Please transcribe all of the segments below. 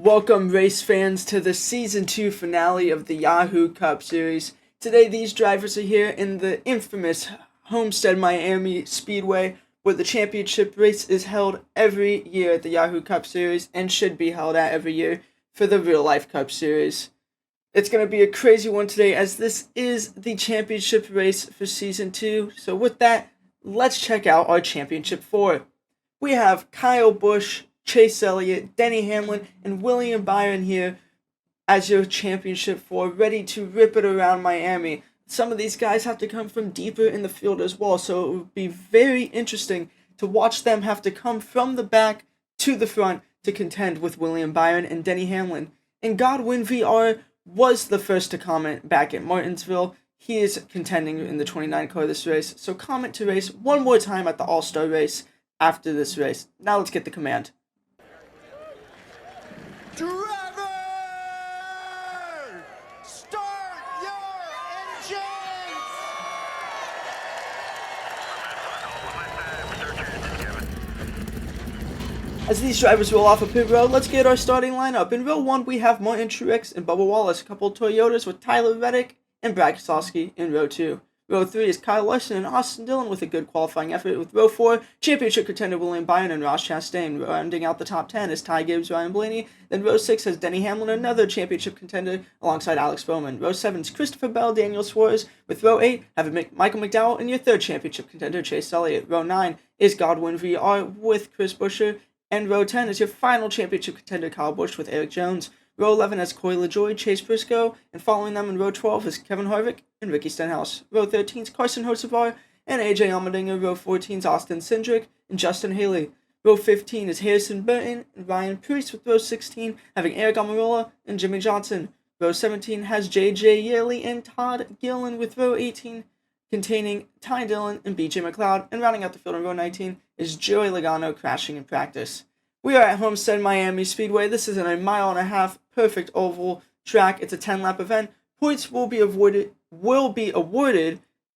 Welcome, race fans, to the Season 2 finale of the Yahoo Cup Series. Today, these drivers are here in the infamous Homestead-Miami Speedway, where the championship race is held every year at the Yahoo Cup Series and should be held at every year for the Real Life Cup Series. It's going to be a crazy one today, as this is the championship race for Season 2. So with that, let's check out our championship 4. We have Kyle Busch, Chase Elliott, Denny Hamlin, and William Byron here as your championship 4, ready to rip it around Miami. Some of these guys have to come from deeper in the field as well, so it would be very interesting to watch them have to come from the back to the front to contend with William Byron and Denny Hamlin. And Godwin VR was the first to comment back at Martinsville. He is contending in the 29 car this race, so comment to race one more time at the All-Star race after this race. Now let's get the command. Driver, start your engines! As these drivers roll off of pit road, let's get our starting lineup. In row 1, we have Martin Truex and Bubba Wallace, a couple of Toyotas with Tyler Reddick and Brad Keselowski in row 2. Row 3 is Kyle Larson and Austin Dillon with a good qualifying effort. With row 4, championship contender William Byron and Ross Chastain. Rounding out the top 10 is Ty Gibbs, Ryan Blaney. Then row 6 has Denny Hamlin, another championship contender, alongside Alex Bowman. Row 7 is Christopher Bell, Daniel Suarez. With row 8, have Michael McDowell and your third championship contender, Chase Elliott. Row 9 is Godwin VR with Chris Buescher. And row 10 is your final championship contender, Kyle Busch with Eric Jones. Row 11 has Corey LaJoie, Chase Briscoe, and following them in row 12 is Kevin Harvick and Ricky Stenhouse. Row 13 is Carson Hocevar and AJ Allmendinger. Row 14 is Austin Cindric and Justin Haley. Row 15 is Harrison Burton and Ryan Preece, with row 16 having Eric Almirola and Jimmy Johnson. Row 17 has JJ Yearly and Todd Gillen, with row 18 containing Ty Dillon and BJ McLeod. And rounding out the field in row 19 is Joey Logano crashing in practice. We are at Homestead-Miami Speedway. This is in a 1.5 mile perfect oval track. It's a 10-lap event. Points will be awarded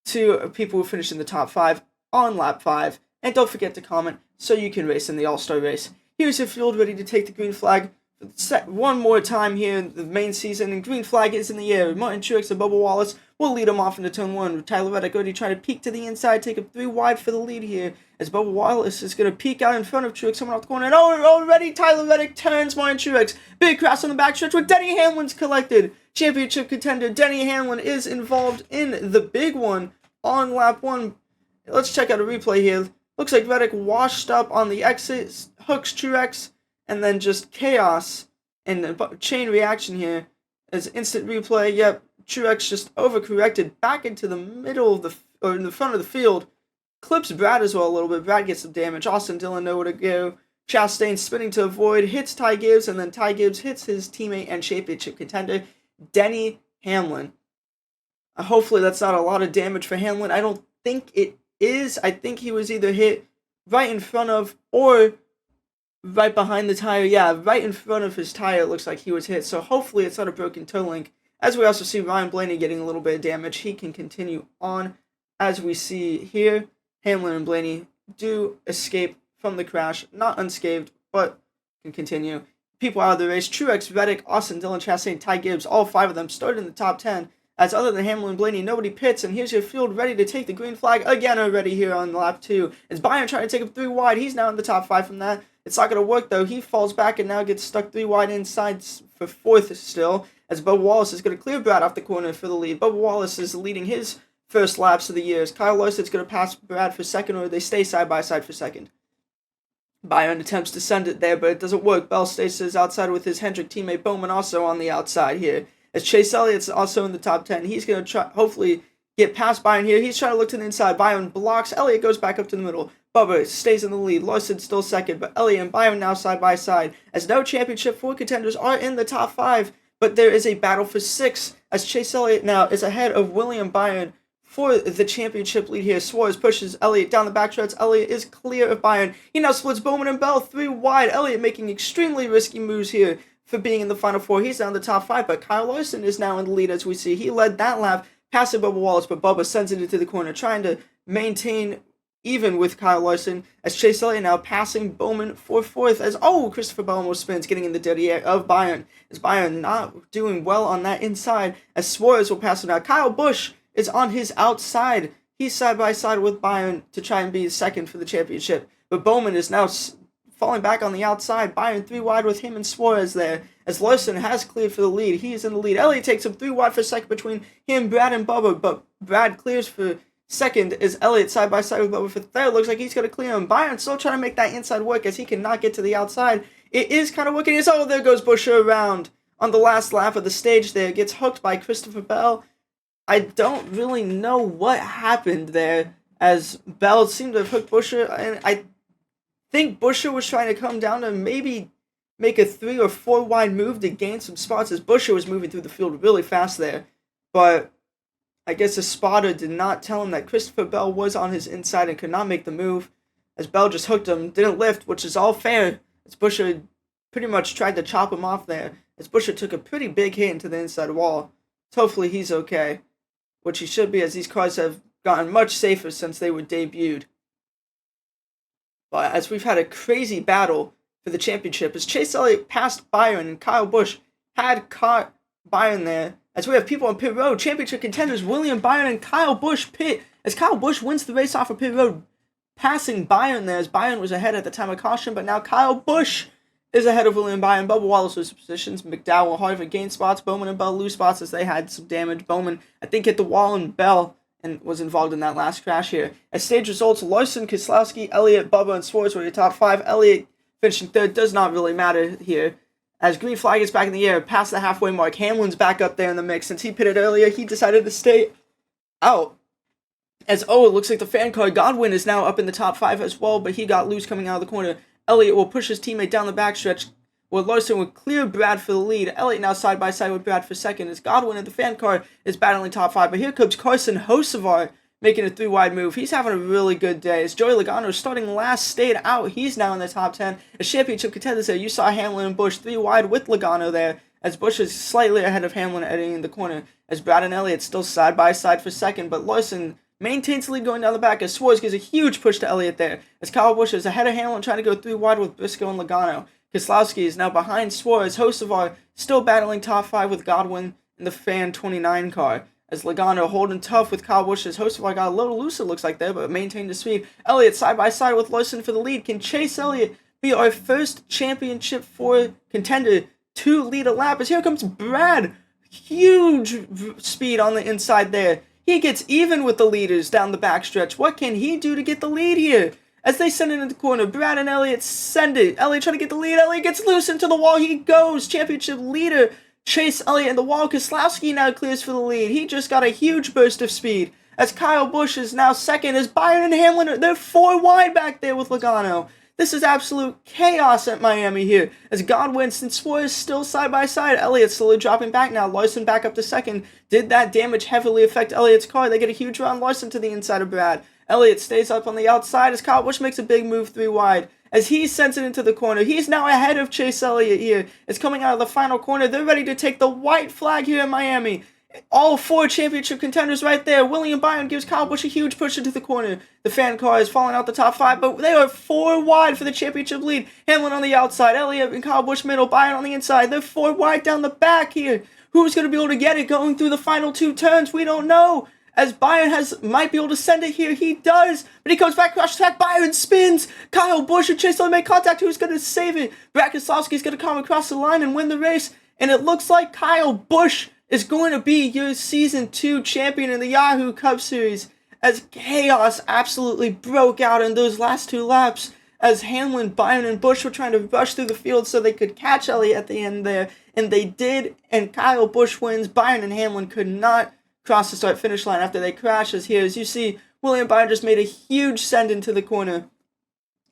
to people who finish in the top 5 on lap 5. And don't forget to comment so you can race in the All-Star race. Here's your field ready to take the green flag one more time here in the main season, and green flag is in the air. Martin Truex and Bubba Wallace will lead him off into turn 1. Tyler Reddick already trying to peek to the inside, take up 3 wide for the lead here, as Bubba Wallace is going to peek out in front of Truex, someone off the corner, and already Tyler Reddick turns Martin Truex. Big crash on the backstretch where Denny Hamlin's collected. Championship contender Denny Hamlin is involved in the big one on lap 1. Let's check out a replay here. Looks like Reddick washed up on the exit, hooks Truex, and then just chaos and chain reaction here as instant replay. Yep, Truex just overcorrected back into the middle of in the front of the field. Clips Brad as well a little bit. Brad gets some damage. Austin Dillon nowhere to go. Chastain spinning to avoid, hits Ty Gibbs, and then Ty Gibbs hits his teammate and championship contender, Denny Hamlin. Hopefully that's not a lot of damage for Hamlin. I don't think it is. I think he was either hit right in front of or right behind the tire. Yeah, right in front of his tire, it looks like he was hit. So hopefully it's not a broken toe link. As we also see Ryan Blaney getting a little bit of damage. He can continue on. As we see here, Hamlin and Blaney do escape from the crash. Not unscathed, but can continue. People out of the race: Truex, Reddick, Austin Dillon, Chastain, Ty Gibbs. All 5 of them started in the top 10. As other than Hamlin and Blaney, nobody pits, and here's your field ready to take the green flag again already here on lap 2. It's Byron trying to take him 3 wide. He's now in the top 5 from that. It's not going to work, though. He falls back and now gets stuck 3 wide inside for 4th still, as Bubba Wallace is going to clear Brad off the corner for the lead. Bubba Wallace is leading his first laps of the year. Kyle Larson's going to pass Brad for 2nd, or they stay side by side for 2nd. Byron attempts to send it there, but it doesn't work. Bell stays outside with his Hendrick teammate Bowman also on the outside here. As Chase Elliott's also in the top 10. He's going to try, hopefully, get past Byron here. He's trying to look to the inside. Byron blocks. Elliott goes back up to the middle. Bubba stays in the lead. Larson still 2nd, but Elliott and Byron now side by side. As no championship 4 contenders are in the top 5, but there is a battle for 6, as Chase Elliott now is ahead of William Byron for the championship lead here. Suarez pushes Elliott down the backstretch. Elliott is clear of Byron. He now splits Bowman and Bell 3 wide. Elliott making extremely risky moves here for being in the final 4. He's down the top 5, but Kyle Larson is now in the lead, as we see. He led that lap, passing Bubba Wallace, but Bubba sends it into the corner, trying to maintain even with Kyle Larson, as Chase Elliott now passing Bowman for fourth, as, Christopher Bell almost spins, getting in the dirty air of Byron, as Byron not doing well on that inside, as Suarez will pass him now. Kyle Busch is on his outside. He's side by side with Byron to try and be second for the championship, but Bowman is now falling back on the outside. Byron 3 wide with him and Suarez there, as Larson has cleared for the lead. He is in the lead. Elliott takes him 3 wide for second between him, Brad, and Bubba, but Brad clears for second is Elliott side by side with Bubba for third. Looks like he's going to clear him. Byron still trying to make that inside work as he cannot get to the outside. It is kind of working. There goes Buescher around on the last lap of the stage there. Gets hooked by Christopher Bell. I don't really know what happened there, as Bell seemed to have hooked Buescher, and I think Buescher was trying to come down to maybe make a 3 or 4 wide move to gain some spots, as Buescher was moving through the field really fast there. But I guess the spotter did not tell him that Christopher Bell was on his inside and could not make the move, as Bell just hooked him, didn't lift, which is all fair, as Buescher pretty much tried to chop him off there, as Buescher took a pretty big hit into the inside wall. So hopefully he's okay, which he should be, as these cars have gotten much safer since they were debuted. But as we've had a crazy battle for the championship, as Chase Elliott passed Byron and Kyle Busch had caught Byron there, as we have people on pit road, championship contenders William Byron and Kyle Busch pit, as Kyle Busch wins the race off of pit road, passing Byron there, as Byron was ahead at the time of caution, but now Kyle Busch is ahead of William Byron. Bubba Wallace loses positions, McDowell, Harvick gain spots, Bowman and Bell lose spots as they had some damage. Bowman, I think, hit the wall, and Bell and was involved in that last crash here. As stage results, Larson, Keselowski, Elliott, Bubba, and Suarez were your top 5. Elliott finishing third, does not really matter here. As green flag is back in the air, past the halfway mark, Hamlin's back up there in the mix. Since he pitted earlier, he decided to stay out. As, it looks like the fan car, Godwin is now up in the top 5 as well, but he got loose coming out of the corner. Elliott will push his teammate down the backstretch, where Larson will clear Brad for the lead. Elliott now side by side with Brad for second, as Godwin in the fan car is battling top 5. But here comes Carson Hocevar making a 3 wide move. He's having a really good day. As Joey Logano starting last, stayed out. He's now in the top 10. As championship contenders there, you saw Hamlin and Busch 3 wide with Logano there, as Busch is slightly ahead of Hamlin entering the corner, as Brad and Elliott still side by side for second, but Larson maintains the lead going down the back, as Suarez gives a huge push to Elliott there, as Kyle Busch is ahead of Hamlin trying to go 3 wide with Briscoe and Logano. Keselowski is now behind Suarez. Hocevar still battling top 5 with Godwin in the fan 29 car, as Logano holding tough with Kyle Busch, as Hocevar got a little loose, it looks like there, but maintained the speed. Elliott side by side with Larson for the lead. Can Chase Elliott be our first championship 4 contender to lead a lap? As here comes Brad, huge speed on the inside there. He gets even with the leaders down the backstretch. What can he do to get the lead here? As they send it in the corner, Brad and Elliott send it. Elliott trying to get the lead. Elliott gets loose into the wall. He goes. Championship leader Chase Elliott in the wall. Keselowski now clears for the lead. He just got a huge burst of speed. As Kyle Busch is now second, as Byron and Hamlin, they're 4 wide back there with Logano. This is absolute chaos at Miami here, as Godwin and Suarez still side by side. Elliott slowly dropping back now. Larson back up to second. Did that damage heavily affect Elliott's car? They get a huge run. Larson to the inside of Brad. Elliott stays up on the outside as Kyle Busch makes a big move 3 wide. As he sends it into the corner, he's now ahead of Chase Elliott here. It's coming out of the final corner. They're ready to take the white flag here in Miami. All 4 championship contenders right there. William Byron gives Kyle Busch a huge push into the corner. The fan car is falling out the top 5, but they are 4 wide for the championship lead. Hamlin on the outside, Elliott and Kyle Busch middle, Byron on the inside. They're 4 wide down the back here. Who's going to be able to get it going through the final 2 turns? We don't know. As Byron might be able to send it here. He does, but he comes back, crash attack. Byron spins. Kyle Busch and Chase Elliott make contact. Who's going to save it? Brad Keselowski's going to come across the line and win the race. And it looks like Kyle Busch is going to be your Season 2 champion in the Yahoo Cup Series, as chaos absolutely broke out in those last 2 laps, as Hamlin, Byron, and Busch were trying to rush through the field so they could catch Elliott at the end there, and they did, and Kyle Busch wins. Byron and Hamlin could not cross the start-finish line after they crashed, as here, as you see, William Byron just made a huge send into the corner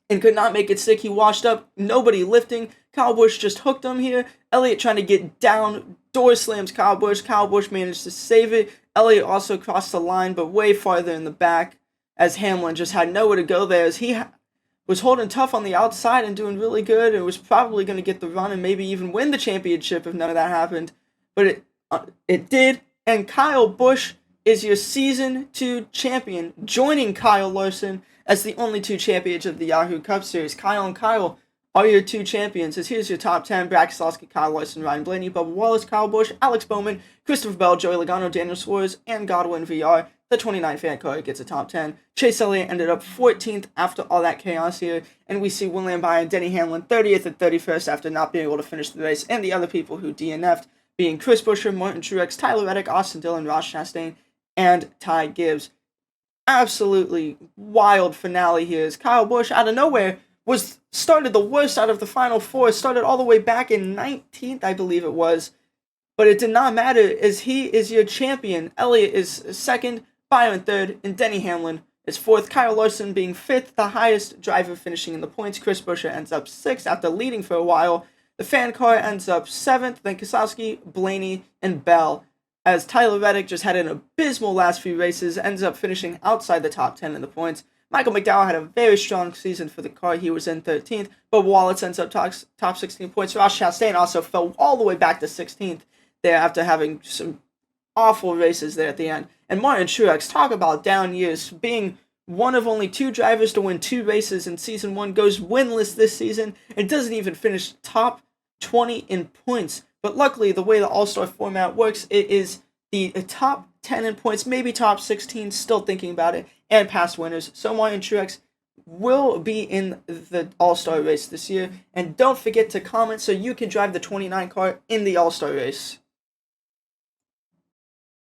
and could not make it stick. He washed up, nobody lifting. Kyle Busch just hooked him here. Elliott trying to get down, door slams Kyle Busch. Kyle Busch managed to save it. Elliott also crossed the line, but way farther in the back, as Hamlin just had nowhere to go there, as he was holding tough on the outside and doing really good, and was probably going to get the run and maybe even win the championship if none of that happened. But it did, and Kyle Busch is your Season 2 champion, joining Kyle Larson as the only two champions of the Yahoo Cup Series. Kyle and Kyle are your two champions. As here's your top 10: Brad Keselowski, Kyle Larson, Ryan Blaney, Bubba Wallace, Kyle Busch, Alex Bowman, Christopher Bell, Joey Logano, Daniel Suarez, and Godwin VR. The 29 fan car gets a top 10. Chase Elliott ended up 14th after all that chaos here, and we see Will Lambie and Denny Hamlin 30th and 31st after not being able to finish the race, and the other people who DNF'd being Chris Buescher, Martin Truex, Tyler Reddick, Austin Dillon, Ross Chastain, and Ty Gibbs. Absolutely wild finale here as Kyle Busch out of nowhere started the worst out of the final four, started all the way back in 19th, I believe it was, but it did not matter as he is your champion. Elliott is second, Byron third, and Denny Hamlin is fourth. Kyle Larson being fifth, the highest driver finishing in the points. Chris Buescher ends up sixth after leading for a while. The fan car ends up seventh, then Keselowski, Blaney, and Bell, as Tyler Reddick just had an abysmal last few races, ends up finishing outside the top 10 in the points. Michael McDowell had a very strong season for the car. He was in 13th, but Wallace ends up top 16 points. Ross Chastain also fell all the way back to 16th there after having some awful races there at the end. And Martin Truex, talk about down years, being one of only two drivers to win two races in Season 1, goes winless this season and doesn't even finish top 20 in points. But luckily, the way the All-Star format works, it is the top 10 in points, maybe top 16, still thinking about it, and past winners. So Martin Truex will be in the All-Star race this year. And don't forget to comment so you can drive the 29 car in the All-Star race.